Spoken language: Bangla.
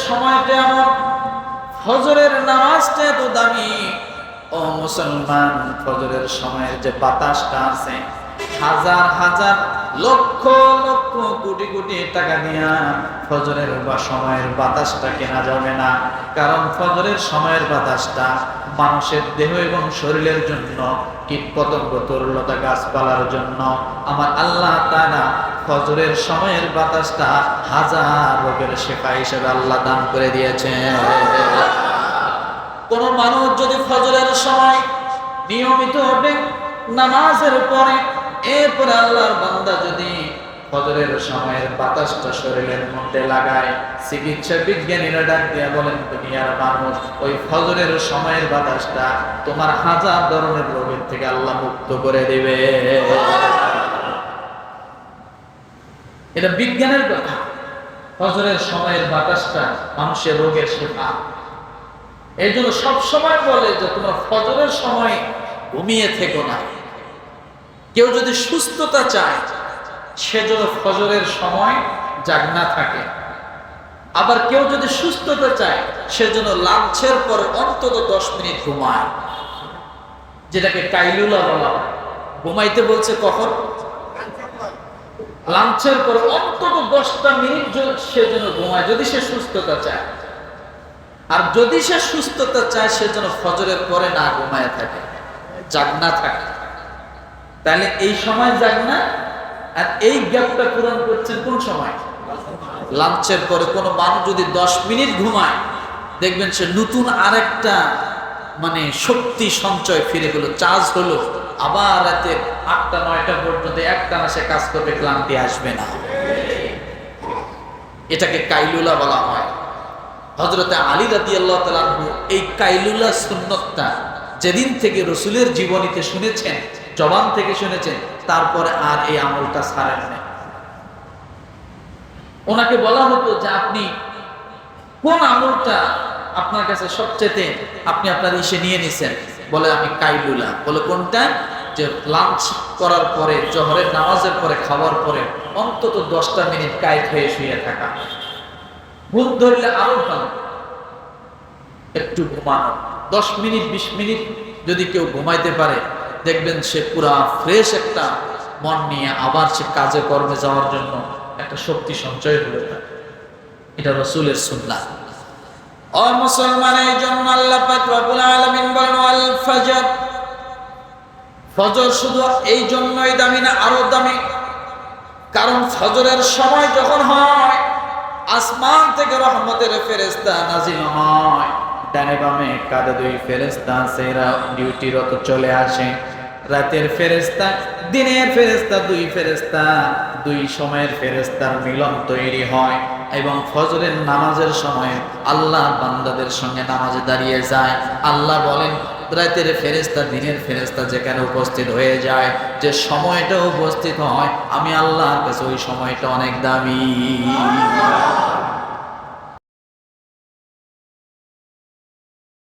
সময়টা এমন, ফজরের নামাজটা এত দামি। ও মুসলমান, ফজরের সময়ের যে বাতাসটা আছে, হাজার হাজার লক্ষ লক্ষ কোটি কোটি টাকা দিয়া ফজরের সময়ের বাতাসটা কেনা যাবে না। কারণ ফজরের সময়ের বাতাসটা মানুষের দেহ এবং শরীরের জন্য, কীট পতঙ্গ তরুলতা গাছপালার জন্য আমার আল্লাহ তাআলা ফজরের সময়ের বাতাসটা হাজার রোগের শেফা হিসেবে আল্লাহ দান করে দিয়েছেন। কোন মানুষ যদি ফজরের সময় নিয়মিত ওঠে নামাজের পরে, এরপরে আল্লাহর বান্দা যদি ফজরের সময়ের বাতাসটা শরীরের মধ্যে লাগায়, চিকিৎসা বিজ্ঞানীরা ডাক দিয়া বলেন, দুনিয়ার মানুষ, ওই ফজরের সময়ের বাতাসটা তোমার হাজার ধরনের রোগের থেকে আল্লাহ মুক্ত করে দিবে। এটা বিজ্ঞানের কথা। ফজরের সময়ের বাতাসটা মানুষের রোগের শেফা। এই জন্য সবসময় বলে যে তোমরা ফজরের সময় ঘুমিয়ে থেকো না। কেউ যদি সুস্থতা চায়, সে যেন ফজরের সময় জাগনা থাকে। আবার কেউ যদি সুস্থতা চায়, সে যেন লাঞ্চের পর অন্তত 10 মিনিট ঘুমায়, যেটাকে কাইলুলা বলা হয়। ঘুমাইতে বলছে কখন? লাঞ্চের পর অন্তত 10টা মিনিট সে যেন ঘুমায়, যদি সে সুস্থতা চায়। আর যদি সে সুস্থতা চায়, সে যেন ফজরের পরে না ঘুমায় থাকে, জাগনা থাকে। তাহলে এই সময় জাগনা, আর এই গ্যাপটা পূরণ করছেন কোন সময়? লাঞ্চের পরে। কোনো মানুষ যদি 10 মিনিট ঘুমায়, দেখবেন সে নতুন আরেকটা মানে শক্তি সঞ্চয় ফিরে গেল, চার্জ হলো। আবার রাতে 8টা-9টা পর্যন্ত একটানা সে কাজ করবে, ক্লান্তি আসবে না। এটাকে কাইলুলা বলা হয়। হযরতে আলী রাদিয়াল্লাহু তাআলা আনহু এই কাইলুলা সুন্নতটা যেদিন থেকে রাসূলের জীবনীতে শুনেছেন, জবান থেকে শুনেছেন, তারপরে আর এই আমলটা ছাড়েন না। ওনাকে বলা হতো যে আপনি কোন আমলটা আপনার কাছে সবচেয়ে আপনি আপনার ইসে নিয়ে নিছেন? বলে আমি কাইলুলা। বলে কোনটা? যে লাঞ্চ করার পরে, জোহরের নামাজের পরে, খাওয়ার পরে অন্তত 10টা মিনিট কায়েত হয়ে শুয়ে থাকা। ঘুম ধরলে আরো ভালো, একটু ঘুমানো। 10 মিনিট 20 মিনিট যদি কেউ ঘুমাইতে পারে, দেখবেন সে পুরা ফ্রেশ একটা মন নিয়ে আবার সে কাজে কর্মে যাওয়ার জন্য একটা শক্তি সঞ্চয় হয়ে থাকে। এটা রাসূলের সুন্নাহ। ও মুসলমান, এই জন্য আল্লাহ পাক রব্বুল আলামিন বলেন আল ফজর। ফজর শুধু এই জন্যই দামি না, আরো দামি। কারণ ফজরের সময় যখন হয়, আসমান থেকে রহমতের ফেরেশতা নাজিল হয়। ডানে বামে কাঁধে 2 ফেরেশতা আছে, এরা ডিউটিরত চলে আসে। রাতের ফেরেশতা, দিনের ফেরেশতা, 2 ফেরেশতা, 2 সময়ের ফেরেশতার মিলন তৈরি হয় এবং ফজরের নামাজের সময় আল্লাহ বান্দাদের সঙ্গে নামাজে দাঁড়িয়ে যায়। আল্লাহ বলেন, রাতের ফেরেশতা দিনের ফেরেশতা যেখানে উপস্থিত হয়ে যায়, যে সময়টা উপস্থিত হয়, আমি আল্লাহর কাছে ওই সময়টা অনেক দামি।